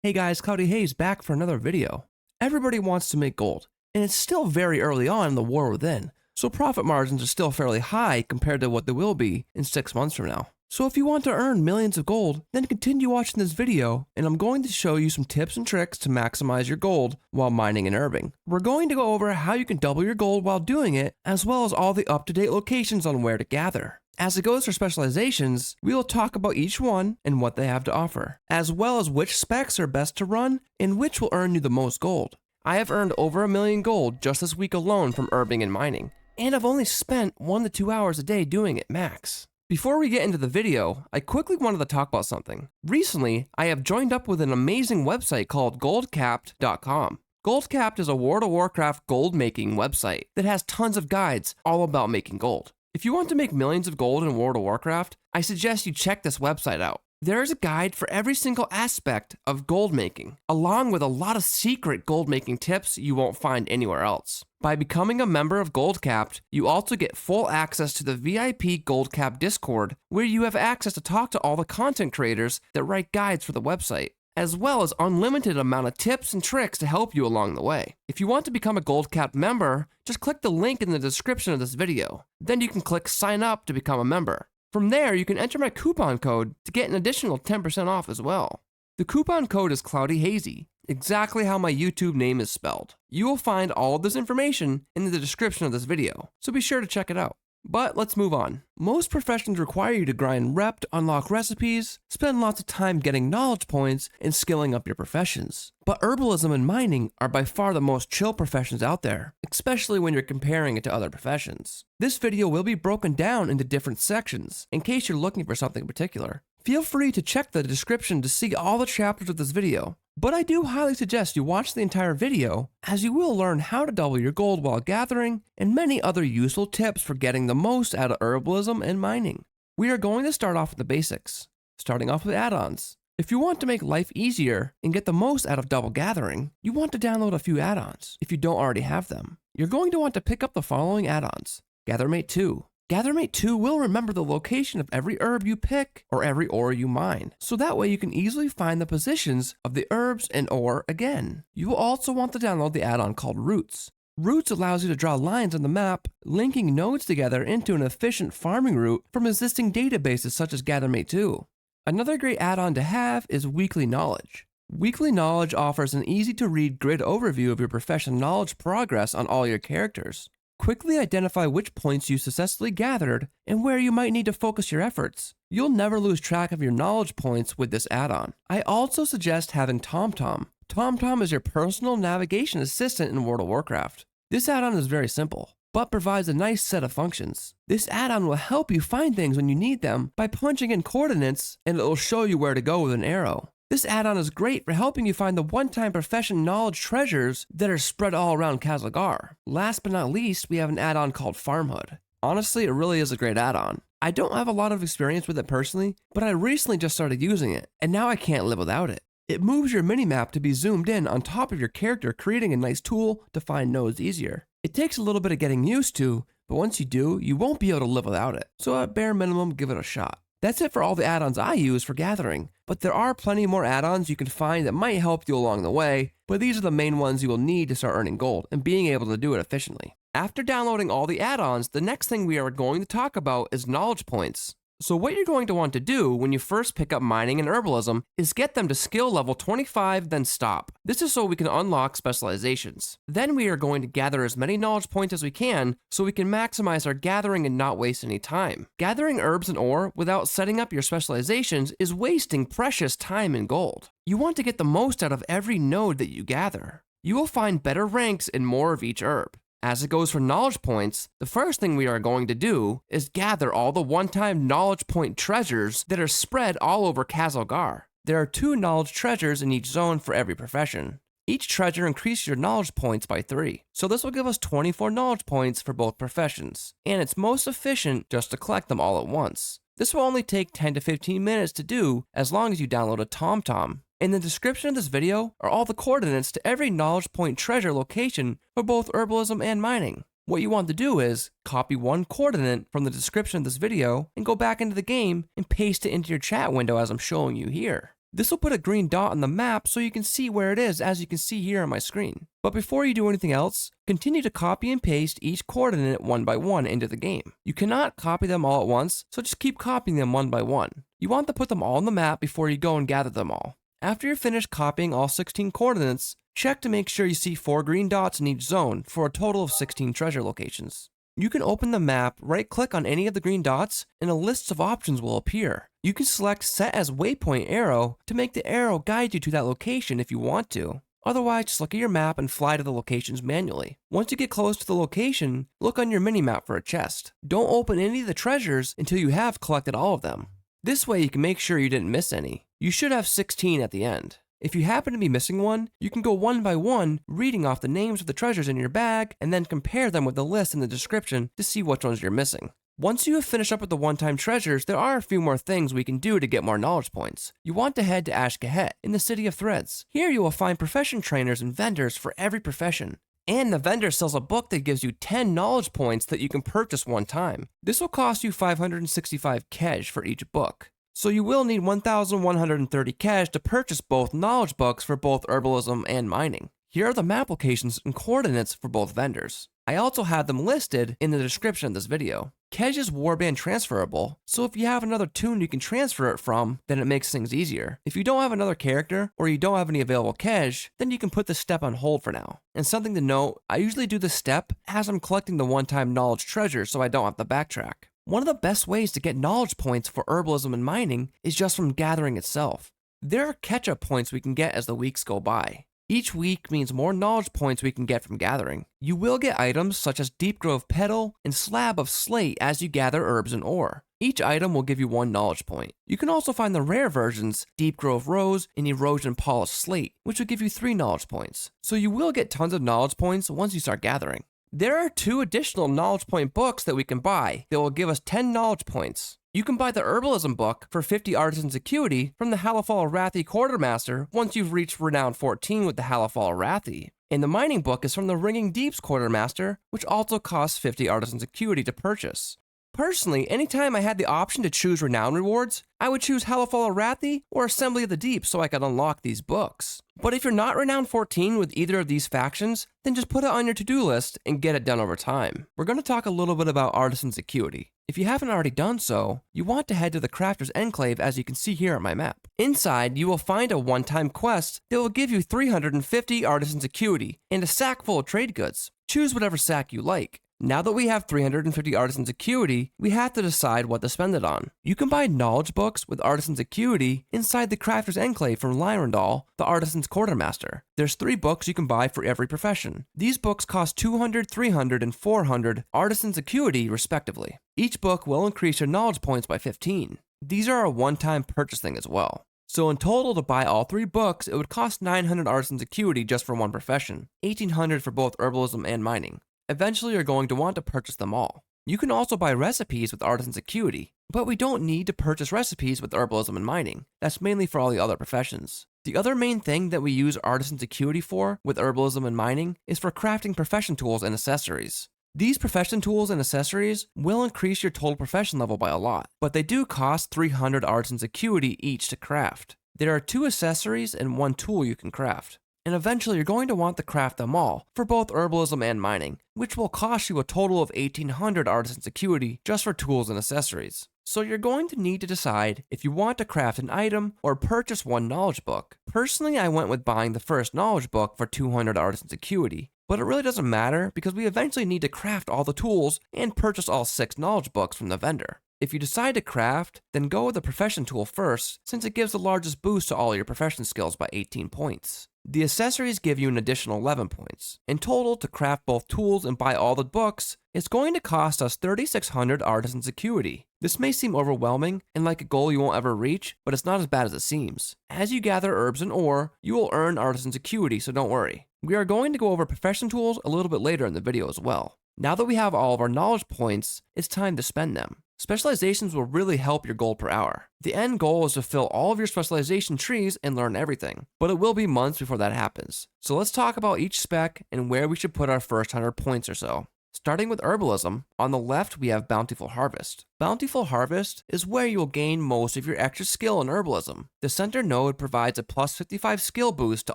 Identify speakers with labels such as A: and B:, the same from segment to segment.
A: Hey guys, Cloudy Hayes back for another video. Everybody wants to make gold, and it's still very early on in the war within, so profit margins are still fairly high compared to what they will be in 6 months from now. So if you want to earn millions of gold, then continue watching this video, and I'm going to show you some tips and tricks to maximize your gold while mining and herbing. We're going to go over how you can double your gold while doing it, as well as all the up-to-date locations on where to gather. As it goes for specializations, we will talk about each one and what they have to offer, as well as which specs are best to run and which will earn you the most gold. I have earned over 1 million gold just this week alone from herbing and mining, and I've only spent 1 to 2 hours a day doing it max. Before we get into the video, I quickly wanted to talk about something. Recently, I have joined up with an amazing website called goldcapped.com. Goldcapped is a World of Warcraft gold making website that has tons of guides all about making gold. If you want to make millions of gold in World of Warcraft, I suggest you check this website out. There is a guide for every single aspect of gold making, along with a lot of secret gold making tips you won't find anywhere else. By becoming a member of Goldcapped, you also get full access to the VIP Goldcapped Discord, where you have access to talk to all the content creators that write guides for the website, as well as unlimited amount of tips and tricks to help you along the way. If you want to become a Goldcapped member, just click the link in the description of this video. Then you can click sign up to become a member. From there, you can enter my coupon code to get an additional 10% off as well. The coupon code is Cloudy Hazy, exactly how my YouTube name is spelled. You will find all of this information in the description of this video, so be sure to check it out. But let's move on. Most professions require you to grind rep to unlock recipes, spend lots of time getting knowledge points, and skilling up your professions. But herbalism and mining are by far the most chill professions out there, especially when you're comparing it to other professions. This video will be broken down into different sections, in case you're looking for something in particular. Feel free to check the description to see all the chapters of this video, but I do highly suggest you watch the entire video, as you will learn how to double your gold while gathering, and many other useful tips for getting the most out of herbalism and mining. We are going to start off with the basics, starting off with add-ons. If you want to make life easier and get the most out of double gathering, you want to download a few add-ons if you don't already have them. You're going to want to pick up the following add-ons. Gathermate 2. Gathermate 2 will remember the location of every herb you pick or every ore you mine, so that way you can easily find the positions of the herbs and ore again. You will also want to download the add-on called Roots. Roots allows you to draw lines on the map, linking nodes together into an efficient farming route from existing databases such as Gathermate 2. Another great add-on to have is Weekly Knowledge. Weekly Knowledge offers an easy-to-read grid overview of your profession knowledge progress on all your characters. Quickly identify which points you successfully gathered and where you might need to focus your efforts. You'll never lose track of your knowledge points with this add-on. I also suggest having TomTom. TomTom is your personal navigation assistant in World of Warcraft. This add-on is very simple, but provides a nice set of functions. This add-on will help you find things when you need them by punching in coordinates, and it will show you where to go with an arrow. This add-on is great for helping you find the one-time profession knowledge treasures that are spread all around Khaz Algar. Last but not least, we have an add-on called Farmhood. Honestly, it really is a great add-on. I don't have a lot of experience with it personally, but I recently just started using it, and now I can't live without it. It moves your minimap to be zoomed in on top of your character, creating a nice tool to find nodes easier. It takes a little bit of getting used to, but once you do, you won't be able to live without it. So at bare minimum, give it a shot. That's it for all the add-ons I use for gathering, but there are plenty more add-ons you can find that might help you along the way, but these are the main ones you will need to start earning gold and being able to do it efficiently. After downloading all the add-ons, the next thing we are going to talk about is knowledge points. So what you're going to want to do when you first pick up mining and herbalism is get them to skill level 25, then stop. This is so we can unlock specializations. Then we are going to gather as many knowledge points as we can so we can maximize our gathering and not waste any time. Gathering herbs and ore without setting up your specializations is wasting precious time and gold. You want to get the most out of every node that you gather. You will find better ranks and more of each herb. As it goes for knowledge points, the first thing we are going to do is gather all the one-time knowledge point treasures that are spread all over Khaz Algar. There are 2 knowledge treasures in each zone for every profession. Each treasure increases your knowledge points by 3, so this will give us 24 knowledge points for both professions, and it's most efficient just to collect them all at once. This will only take 10 to 15 minutes to do as long as you download a TomTom. In the description of this video are all the coordinates to every knowledge point treasure location for both herbalism and mining. What you want to do is copy one coordinate from the description of this video and go back into the game and paste it into your chat window as I'm showing you here. This will put a green dot on the map so you can see where it is, as you can see here on my screen. But before you do anything else, continue to copy and paste each coordinate one by one into the game. You cannot copy them all at once, so just keep copying them one by one. You want to put them all on the map before you go and gather them all. After you're finished copying all 16 coordinates, check to make sure you see 4 green dots in each zone for a total of 16 treasure locations. You can open the map, right-click on any of the green dots, and a list of options will appear. You can select Set as Waypoint Arrow to make the arrow guide you to that location if you want to. Otherwise, just look at your map and fly to the locations manually. Once you get close to the location, look on your mini-map for a chest. Don't open any of the treasures until you have collected all of them. This way you can make sure you didn't miss any. You should have 16 at the end. If you happen to be missing one, you can go one by one, reading off the names of the treasures in your bag, and then compare them with the list in the description to see which ones you're missing. Once you have finished up with the one-time treasures, there are a few more things we can do to get more knowledge points. You want to head to Ashkahet in the City of Threads. Here you will find profession trainers and vendors for every profession. And the vendor sells a book that gives you 10 knowledge points that you can purchase one time. This will cost you 565 Khaz for each book. So you will need 1,130 Khaz to purchase both knowledge books for both herbalism and mining. Here are the map locations and coordinates for both vendors. I also have them listed in the description of this video. Khaz is warband transferable, so if you have another toon you can transfer it from, then it makes things easier. If you don't have another character, or you don't have any available Khaz, then you can put this step on hold for now. And something to note, I usually do this step as I'm collecting the one-time knowledge treasure so I don't have to backtrack. One of the best ways to get knowledge points for herbalism and mining is just from gathering itself. There are catch-up points we can get as the weeks go by. Each week means more knowledge points we can get from gathering. You will get items such as Deep Grove Petal and Slab of Slate as you gather herbs and ore. Each item will give you 1 knowledge point. You can also find the rare versions, Deep Grove Rose and Erosion Polished Slate, which will give you 3 knowledge points. So you will get tons of knowledge points once you start gathering. There are 2 additional knowledge point books that we can buy that will give us 10 knowledge points. You can buy the Herbalism book for 50 Artisans Acuity from the Halafal Arathi Quartermaster once you've reached Renown 14 with the Halafal Arathi. And the mining book is from the Ringing Deeps Quartermaster, which also costs 50 Artisans Acuity to purchase. Personally, anytime I had the option to choose Renown rewards, I would choose Halafal Arathi or Assembly of the Deep so I could unlock these books. But if you're not Renown 14 with either of these factions, then just put it on your to-do list and get it done over time. We're going to talk a little bit about Artisans Acuity. If you haven't already done so, you want to head to the Crafter's Enclave as you can see here on my map. Inside, you will find a one-time quest that will give you 350 Artisans Acuity and a sack full of trade goods. Choose whatever sack you like. Now that we have 350 Artisans Acuity, we have to decide what to spend it on. You can buy knowledge books with Artisans Acuity inside the Crafter's Enclave from Lyrandal, the Artisans Quartermaster. There's 3 books you can buy for every profession. These books cost 200, 300, and 400 Artisans Acuity respectively. Each book will increase your knowledge points by 15. These are a one-time purchase thing as well. So in total, to buy all 3 books, it would cost 900 Artisans Acuity just for one profession, 1800 for both herbalism and mining. Eventually, you're going to want to purchase them all. You can also buy recipes with Artisans Acuity, but we don't need to purchase recipes with herbalism and mining. That's mainly for all the other professions. The other main thing that we use Artisans Acuity for with herbalism and mining is for crafting profession tools and accessories. These profession tools and accessories will increase your total profession level by a lot, but they do cost 300 Artisans Acuity each to craft. There are 2 accessories and 1 tool you can craft. And eventually you're going to want to craft them all for both herbalism and mining, which will cost you a total of 1800 Artisans Acuity just for tools and accessories. So you're going to need to decide if you want to craft an item or purchase 1 knowledge book. Personally, I went with buying the first knowledge book for 200 Artisans Acuity, but it really doesn't matter because we eventually need to craft all the tools and purchase all 6 knowledge books from the vendor. If you decide to craft, then go with the profession tool first, since it gives the largest boost to all your profession skills by 18 points. The accessories give you an additional 11 points. In total, to craft both tools and buy all the books, it's going to cost us 3,600 Artisans Acuity. This may seem overwhelming and like a goal you won't ever reach, but it's not as bad as it seems. As you gather herbs and ore, you will earn Artisans Acuity, so don't worry. We are going to go over profession tools a little bit later in the video as well. Now that we have all of our knowledge points, it's time to spend them. Specializations will really help your gold per hour. The end goal is to fill all of your specialization trees and learn everything, but it will be months before that happens. So let's talk about each spec and where we should put our first 100 points or so. Starting with Herbalism, on the left we have Bountiful Harvest. Bountiful Harvest is where you will gain most of your extra skill in Herbalism. The center node provides a plus 55 skill boost to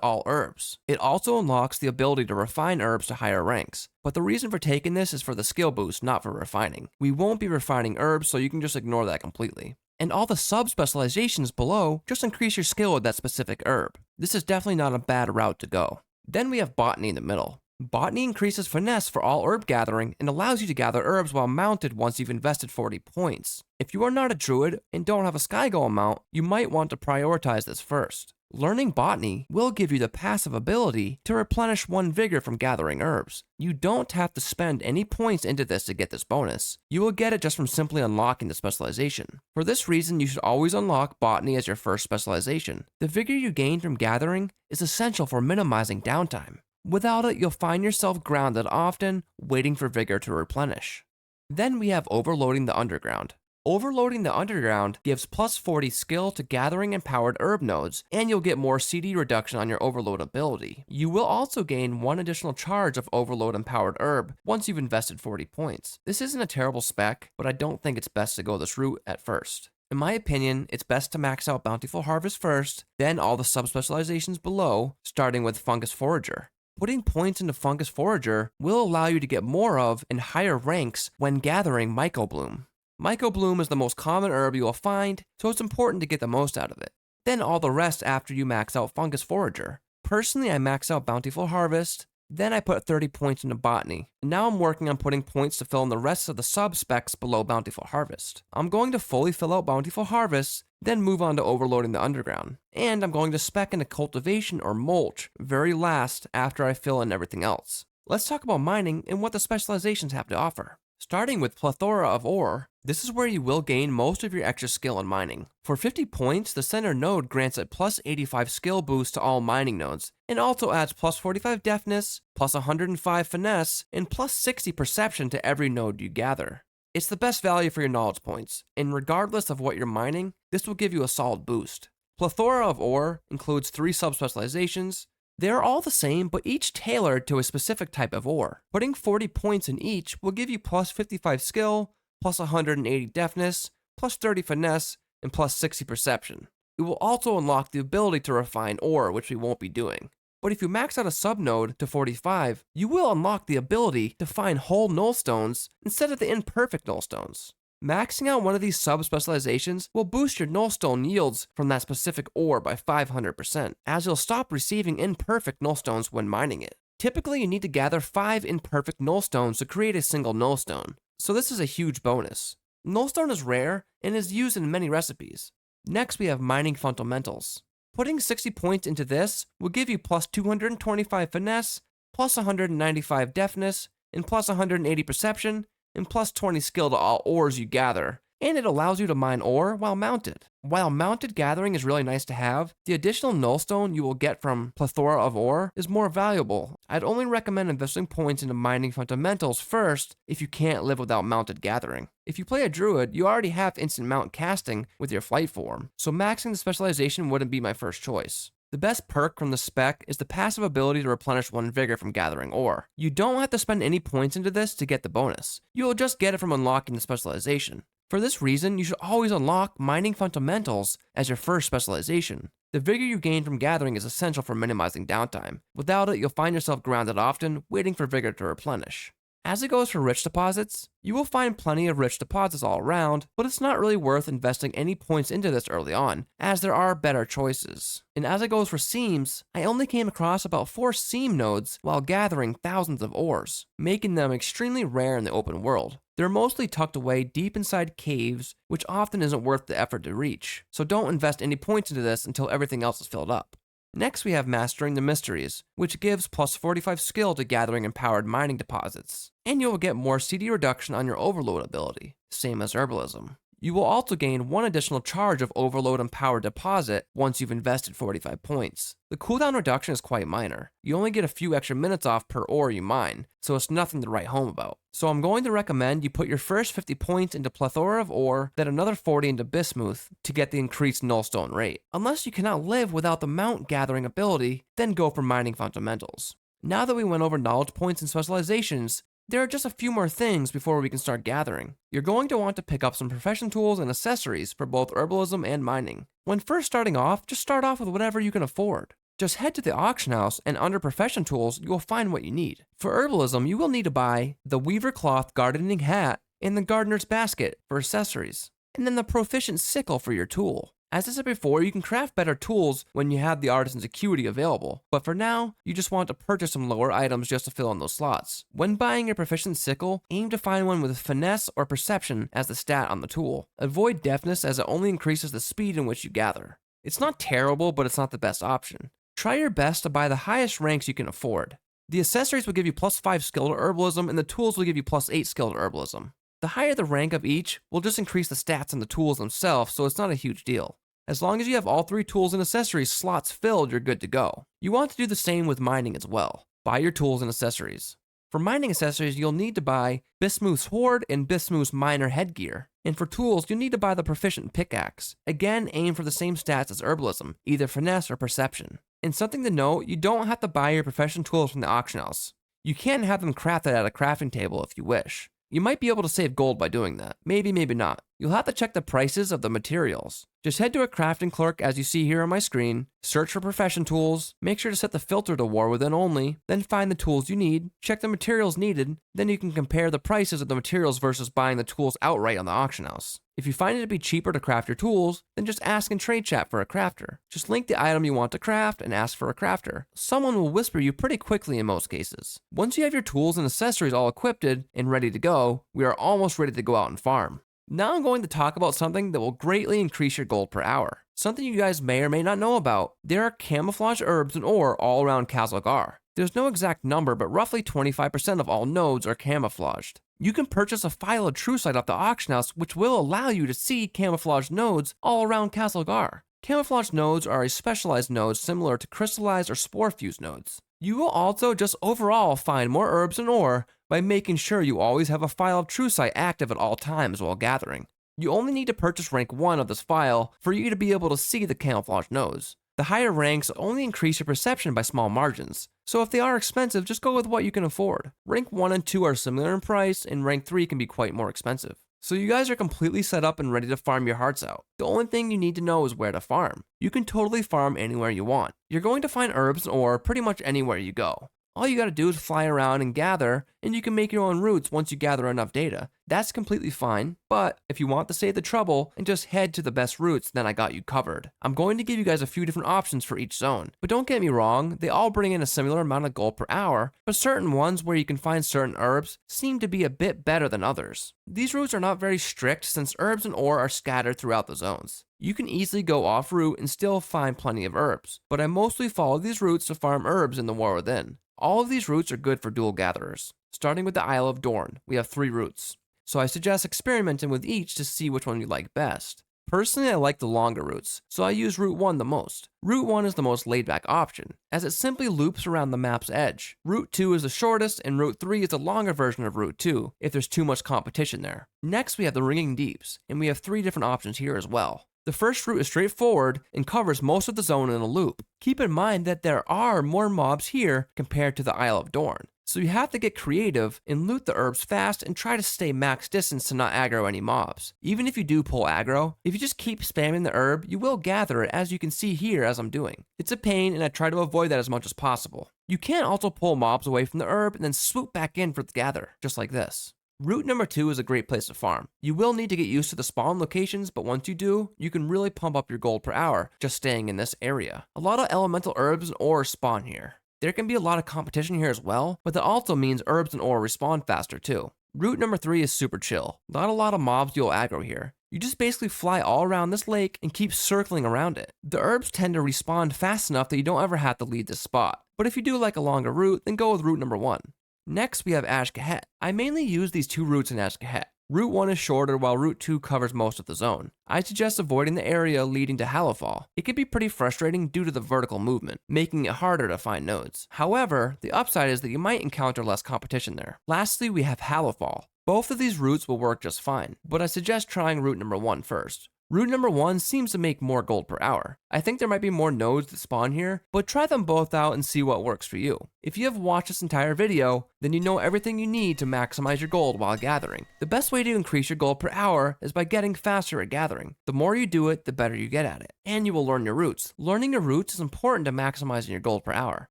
A: all herbs. It also unlocks the ability to refine herbs to higher ranks, but the reason for taking this is for the skill boost, not for refining. We won't be refining herbs, so you can just ignore that completely. And all the sub-specializations below just increase your skill with that specific herb. This is definitely not a bad route to go. Then we have Botany in the middle. Botany increases finesse for all herb gathering and allows you to gather herbs while mounted once you've invested 40 points. If you are not a druid and don't have a sky golem mount, you might want to prioritize this first. Learning Botany will give you the passive ability to replenish 1 vigor from gathering herbs. You don't have to spend any points into this to get this bonus. You will get it just from simply unlocking the specialization. For this reason, you should always unlock Botany as your first specialization. The vigor you gain from gathering is essential for minimizing downtime. Without it, you'll find yourself grounded often, waiting for vigor to replenish. Then we have Overloading the Underground. Overloading the Underground gives plus 40 skill to gathering empowered herb nodes, and you'll get more CD reduction on your overload ability. You will also gain 1 additional charge of overload empowered herb once you've invested 40 points. This isn't a terrible spec, but I don't think it's best to go this route at first. In my opinion, it's best to max out Bountiful Harvest first, then all the sub-specializations below, starting with Fungus Forager. Putting points into Fungus Forager will allow you to get more of and higher ranks when gathering Mycobloom. Mycobloom is the most common herb you will find, so it's important to get the most out of it. Then all the rest after you max out Fungus Forager. Personally, I max out Bountiful Harvest, then I put 30 points into Botany, and now I'm working on putting points to fill in the rest of the sub-specs below Bountiful Harvest. I'm going to fully fill out Bountiful Harvest, then move on to Overloading the Underground, and I'm going to spec into Cultivation or Mulch very last after I fill in everything else. Let's talk about mining and what the specializations have to offer. Starting with Plethora of Ore, this is where you will gain most of your extra skill in mining. For 50 points, the center node grants a plus 85 skill boost to all mining nodes, and also adds plus 45 deafness, plus 105 finesse, and plus 60 perception to every node you gather. It's the best value for your knowledge points, and regardless of what you're mining, this will give you a solid boost. Plethora of Ore includes 3 sub-specializations. They are all the same, but each tailored to a specific type of ore. Putting 40 points in each will give you plus 55 skill, plus 180 deafness, plus 30 finesse, and plus 60 perception. It will also unlock the ability to refine ore, which we won't be doing. But if you max out a subnode to 45, you will unlock the ability to find whole nullstones instead of the imperfect nullstones. Maxing out one of these sub-specializations will boost your nullstone yields from that specific ore by 500%, as you'll stop receiving imperfect nullstones when mining it. Typically, you need to gather 5 imperfect nullstones to create a single nullstone, so this is a huge bonus. Nullstone is rare and is used in many recipes. Next, we have Mining Fundamentals. Putting 60 points into this will give you plus 225 finesse, plus 195 deafness, and plus 180 perception, and plus 20 skill to all ores you gather, and it allows you to mine ore while mounted. While mounted gathering is really nice to have, the additional nullstone you will get from Plethora of Ore is more valuable. I'd only recommend investing points into Mining Fundamentals first if you can't live without mounted gathering. If you play a druid, you already have instant mount casting with your flight form, so maxing the specialization wouldn't be my first choice. The best perk from the spec is the passive ability to replenish 1 vigor from gathering ore. You don't have to spend any points into this to get the bonus. You will just get it from unlocking the specialization. For this reason, you should always unlock Mining Fundamentals as your first specialization. The vigor you gain from gathering is essential for minimizing downtime. Without it, you'll find yourself grounded often, waiting for vigor to replenish. As it goes for rich deposits, you will find plenty of rich deposits all around, but it's not really worth investing any points into this early on, as there are better choices. And as it goes for seams, I only came across about 4 seam nodes while gathering thousands of ores, making them extremely rare in the open world. They're mostly tucked away deep inside caves, which often isn't worth the effort to reach, so don't invest any points into this until everything else is filled up. Next we have Mastering the Mysteries, which gives plus 45 skill to gathering empowered mining deposits, and you will get more CD reduction on your overload ability, same as Herbalism. You will also gain 1 additional charge of overload empowered deposit once you've invested 45 points. The cooldown reduction is quite minor. You only get a few extra minutes off per ore you mine, so it's nothing to write home about. So I'm going to recommend you put your first 50 points into Plethora of Ore, then another 40 into Bismuth to get the increased nullstone rate. Unless you cannot live without the mount gathering ability, then go for Mining Fundamentals. Now that we went over knowledge points and specializations, There are just a few more things before we can start gathering. You're going to want to pick up some profession tools and accessories for both herbalism and mining. When first starting off, just start off with whatever you can afford. Just head to the auction house, and under profession tools, you will find what you need. For herbalism, you will need to buy the weaver cloth gardening hat and the gardener's basket for accessories, and then the proficient sickle for your tool. As I said before, you can craft better tools when you have the Artisans Acuity available, but for now, you just want to purchase some lower items just to fill in those slots. When buying your proficient sickle, aim to find one with finesse or perception as the stat on the tool. Avoid deafness, as it only increases the speed in which you gather. It's not terrible, but it's not the best option. Try your best to buy the highest ranks you can afford. The accessories will give you +5 skill to herbalism, and the tools will give you +8 skill to herbalism. The higher the rank of each will just increase the stats on the tools themselves, so it's not a huge deal. As long as you have all 3 tools and accessories slots filled, you're good to go. You want to do the same with mining as well. Buy your tools and accessories. For mining accessories, you'll need to buy Bismuth's Sword and Bismuth's Miner headgear. And for tools, you'll need to buy the proficient pickaxe. Again, aim for the same stats as herbalism, either finesse or perception. And something to note, you don't have to buy your profession tools from the auction house. You can have them crafted at a crafting table if you wish. You might be able to save gold by doing that. Maybe, maybe not. You'll have to check the prices of the materials. Just head to a crafting clerk as you see here on my screen, search for profession tools, make sure to set the filter to war within only, then find the tools you need, check the materials needed, then you can compare the prices of the materials versus buying the tools outright on the auction house. If you find it to be cheaper to craft your tools, then just ask in trade chat for a crafter. Just link the item you want to craft and ask for a crafter. Someone will whisper you pretty quickly in most cases. Once you have your tools and accessories all equipped and ready to go, we are almost ready to go out and farm. Now I'm going to talk about something that will greatly increase your gold per hour. Something you guys may or may not know about. There are camouflage herbs and ore all around Khaz Algar. There's no exact number, but roughly 25% of all nodes are camouflaged. You can purchase a file of Truesight off the auction house, which will allow you to see camouflaged nodes all around Khaz Algar. Camouflaged nodes are a specialized node similar to crystallized or spore-fused nodes. You will also just overall find more herbs and ore by making sure you always have a file of Truesight active at all times while gathering. You only need to purchase rank 1 of this file for you to be able to see the camouflage nodes. The higher ranks only increase your perception by small margins, so if they are expensive, just go with what you can afford. Rank 1 and 2 are similar in price, and rank 3 can be quite more expensive. So you guys are completely set up and ready to farm your hearts out. The only thing you need to know is where to farm. You can totally farm anywhere you want. You're going to find herbs and ore pretty much anywhere you go. All you gotta do is fly around and gather, and you can make your own routes once you gather enough data. That's completely fine, but if you want to save the trouble and just head to the best routes, then I got you covered. I'm going to give you guys a few different options for each zone, but don't get me wrong, they all bring in a similar amount of gold per hour, but certain ones where you can find certain herbs seem to be a bit better than others. These routes are not very strict since herbs and ore are scattered throughout the zones. You can easily go off route and still find plenty of herbs, but I mostly follow these routes to farm herbs in the War Within. All of these routes are good for dual gatherers. Starting with the Isle of Dorn, we have 3 routes, so I suggest experimenting with each to see which one you like best. Personally, I like the longer routes, so I use Route 1 the most. Route 1 is the most laid-back option, as it simply loops around the map's edge. Route 2 is the shortest, and Route 3 is the longer version of Route 2, if there's too much competition there. Next, we have the Ringing Deeps, and we have 3 different options here as well. The first route is straightforward and covers most of the zone in a loop. Keep in mind that there are more mobs here compared to the Isle of Dorn, so you have to get creative and loot the herbs fast and try to stay max distance to not aggro any mobs. Even if you do pull aggro, if you just keep spamming the herb, you will gather it, as you can see here as I'm doing. It's a pain, and I try to avoid that as much as possible. You can also pull mobs away from the herb and then swoop back in for the gather, just like this. Route number 2 is a great place to farm. You will need to get used to the spawn locations, but once you do, you can really pump up your gold per hour just staying in this area. A lot of elemental herbs and ore spawn here. There can be a lot of competition here as well, but that also means herbs and ore respawn faster too. Route number 3 is super chill. Not a lot of mobs you'll aggro here. You just basically fly all around this lake and keep circling around it. The herbs tend to respawn fast enough that you don't ever have to leave this spot. But if you do like a longer route, then go with route number 1. Next, we have Ashkahet. I mainly use these 2 routes in Ashkahet. Route 1 is shorter while Route 2 covers most of the zone. I suggest avoiding the area leading to Hallowfall. It can be pretty frustrating due to the vertical movement, making it harder to find nodes. However, the upside is that you might encounter less competition there. Lastly, we have Hallowfall. Both of these routes will work just fine, but I suggest trying route number 1 first. Route number 1 seems to make more gold per hour. I think there might be more nodes that spawn here, but try them both out and see what works for you. If you have watched this entire video, then you know everything you need to maximize your gold while gathering. The best way to increase your gold per hour is by getting faster at gathering. The more you do it, the better you get at it. And you will learn your routes. Learning your routes is important to maximizing your gold per hour.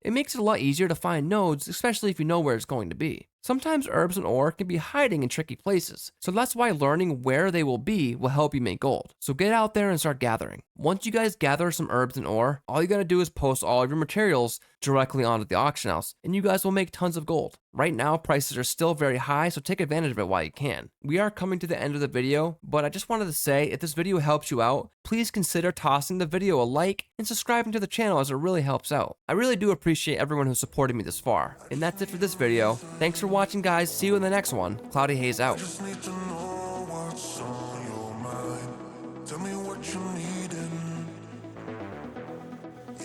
A: It makes it a lot easier to find nodes, especially if you know where it's going to be. Sometimes herbs and ore can be hiding in tricky places, so that's why learning where they will be will help you make gold. So get out there and start gathering. Once you guys gather some herbs and ore, all you gotta do is post all of your materials directly onto the auction house, and you guys will make tons of gold. Right now, prices are still very high, so take advantage of it while you can. We are coming to the end of the video, but I just wanted to say, if this video helps you out, please consider tossing the video a like and subscribing to the channel, as it really helps out. I really do appreciate everyone who supported me this far. And that's it for this video. Thanks for watching, guys. See you in the next one. Cloudy Haze out.
B: Just need to know what's on your mind. Tell me what you needin'.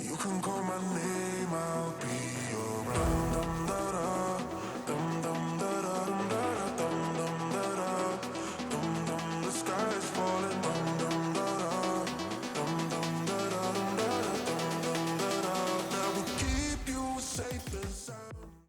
B: You can call my name, I'll be around. Dum da da, dum dum da da, dum da da, dum dum da da, dum dum. The sky is falling. Dum dum da da, dum dum da da, dum da da, dum dum da da. That will keep you safe and sound.